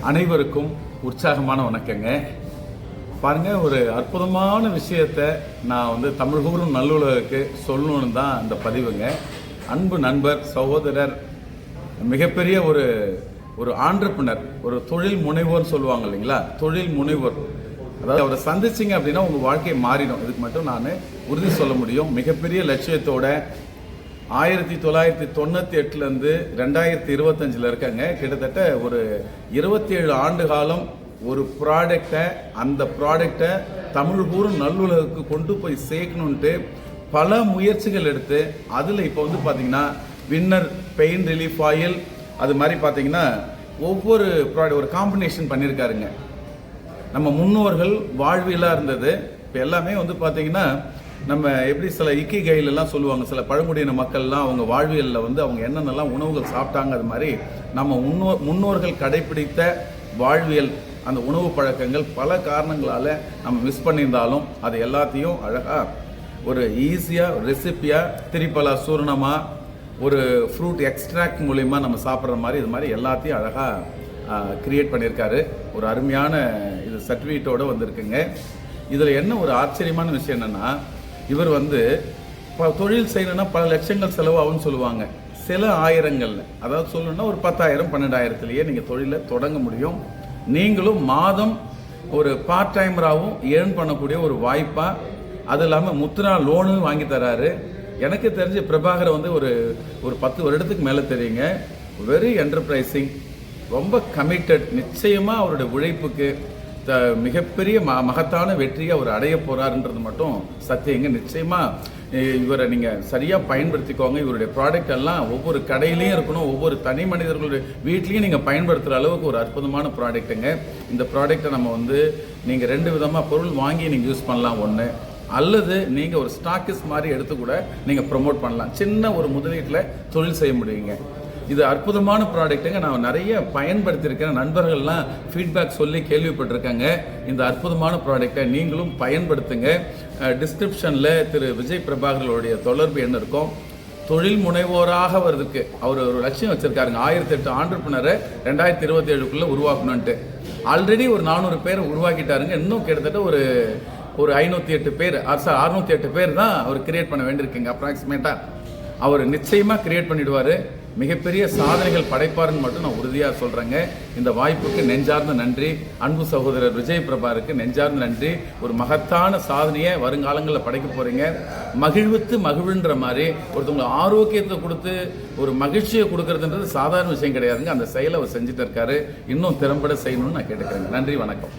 அனைவருக்கும் உற்சாகமான வணக்கங்க. பாருங்க, ஒரு அற்புதமான விஷயத்தை நான் தமிழ் கூறும் நல்லுலகுக்கு சொல்லணும்னு தான் இந்த பதிவுங்க. அன்பு நண்பர், சகோதரர், மிகப்பெரிய ஒரு ஆண்டர்பிரினர், ஒரு தொழில் முனைவோர் சொல்லுவாங்க இல்லைங்களா, தொழில் முனைவோர். அதாவது அவரை சந்திச்சிங்க அப்படின்னா உங்கள் வாழ்க்கை மாறிடும். இதுக்கு மட்டும் நான் உறுதி சொல்ல முடியும். மிகப்பெரிய லட்சியத்தோட 1998 2025 இருக்காங்க. கிட்டத்தட்ட ஒரு 27 ஆண்டு காலம் ஒரு ப்ராடக்டை, அந்த ப்ராடக்டை தமிழ் கூறும் நல்லுலகுக்கு கொண்டு போய் சேர்க்கணுன்ட்டு பல முயற்சிகள் எடுத்து அதில் இப்போ பார்த்தீங்கன்னா வின்னர் பெயின் ரிலீஃப் ஆயில், அது மாதிரி பார்த்தீங்கன்னா ஒவ்வொரு ப்ராடக்ட் ஒரு காம்பினேஷன் பண்ணியிருக்காருங்க. நம்ம முன்னோர்கள் வாழ்வியலாக இருந்தது. இப்போ எல்லாமே பார்த்தீங்கன்னா நம்ம எப்படி சில இக்கிகைலெல்லாம் சொல்லுவாங்க, சில பழங்குடியின மக்கள்லாம் அவங்க வாழ்வியலில் அவங்க என்னென்னலாம் உணவுகள் சாப்பிட்டாங்க, அது மாதிரி நம்ம முன்னோர்கள் கடைபிடித்த வாழ்வியல், அந்த உணவு பழக்கங்கள் பல காரணங்களால் நம்ம மிஸ் பண்ணியிருந்தாலும் அது எல்லாத்தையும் அழகாக ஒரு ஈஸியாக ரெசிப்பியாக திரிப்பலா சூரணமாக ஒரு ஃப்ரூட் எக்ஸ்ட்ராக்ட் மூலிமா நம்ம சாப்பிட்ற மாதிரி இது மாதிரி எல்லாத்தையும் அழகாக கிரியேட் பண்ணியிருக்காரு. ஒரு அருமையான இது சர்டிஃபிகேட்டோடு வந்திருக்குங்க. இதில் என்ன ஒரு ஆச்சரியமான விஷயம் என்னென்னா, இவர் தொழில் செய்யணும்னா பல லட்சங்கள் செலவாகும்னு சொல்லுவாங்க. சில ஆயிரங்கள், அதாவது சொல்லணும்னா ஒரு 10,000 12,000 நீங்கள் தொழிலை தொடங்க முடியும். நீங்களும் மாதம் ஒரு பார்ட் டைமராகவும் ஏர்ன் பண்ணக்கூடிய ஒரு வாய்ப்பாக, அது இல்லாமல் முத்ரா லோனு வாங்கி தராரு. எனக்கு தெரிஞ்ச பிரபாகர் ஒரு 10 வருடத்துக்கு மேலே தெரியுங்க. வெரி என்டர்பிரைசிங், ரொம்ப கமிட்டட். நிச்சயமாக அவருடைய உழைப்புக்கு மிகப்பெரிய மகத்தான வெற்றியை அவர் அடைய போகிறாருன்றது மட்டும் சத்தியங்க. நிச்சயமாக இவரை நீங்கள் சரியாக பயன்படுத்திக்கோங்க. இவருடைய ப்ராடக்ட் எல்லாம் ஒவ்வொரு கடையிலையும் இருக்கணும், ஒவ்வொரு தனி மனிதர்களுடைய வீட்லேயும் நீங்கள் பயன்படுத்துகிற அளவுக்கு ஒரு அற்புதமான ப்ராடக்ட்டுங்க. இந்த ப்ராடக்டை நம்ம நீங்கள் 2 விதமாக பொருள் வாங்கி நீங்கள் யூஸ் பண்ணலாம். ஒன்று, அல்லது நீங்கள் ஒரு ஸ்டாக்கிஸ் மாதிரி எடுத்து கூட நீங்கள் ப்ரொமோட் பண்ணலாம். சின்ன ஒரு முதலீட்டில் தொழில் செய்ய முடியுங்க. இது அற்புதமான ப்ராடக்ட்டுங்க. நான் நிறைய பயன்படுத்தியிருக்கேன். நண்பர்கள்லாம் ஃபீட்பேக் சொல்லி கேள்விப்பட்டிருக்காங்க. இந்த அற்புதமான ப்ராடக்டை நீங்களும் பயன்படுத்துங்க. டிஸ்கிரிப்ஷனில் திரு விஜய் பிரபாகர்களுடைய தொடர்பு என்ன இருக்கும். தொழில் முனைவோராக வருதுக்கு அவர் ஒரு லட்சியம் வச்சுருக்காருங்க. 1008 ஆண்டர்பிரினரை 2027 உருவாக்கணுன்ட்டு. ஆல்ரெடி ஒரு 400 பேர் உருவாக்கிட்டாருங்க. இன்னும் கிட்டத்தட்ட ஒரு 508 பேர் 608 பேர் தான் அவர் கிரியேட் பண்ண வேண்டியிருக்குங்க. அப்ராக்சிமேட்டாக அவர் நிச்சயமாக கிரியேட் பண்ணிவிடுவார். மிகப்பெரிய சாதனைகள் படைப்பாருன்னு மட்டும் நான் உறுதியாக சொல்கிறேங்க. இந்த வாய்ப்புக்கு நெஞ்சார்ந்த நன்றி. அன்பு சகோதரர் விஜய் பிரபாருக்கு நெஞ்சார்ந்த நன்றி. ஒரு மகத்தான சாதனையை வருங்காலங்களில் படைக்க போகிறீங்க. மகிழ்வுன்ற மாதிரி ஒருத்தவங்க ஆரோக்கியத்தை கொடுத்து ஒரு மகிழ்ச்சியை கொடுக்கறதுன்றது சாதாரண விஷயம் கிடையாதுங்க. அந்த செயலை அவர் செஞ்சுட்டு இருக்காரு. இன்னும் திறம்பட செய்யணும்னு நான் கேட்டுக்கிறேங்க. நன்றி, வணக்கம்.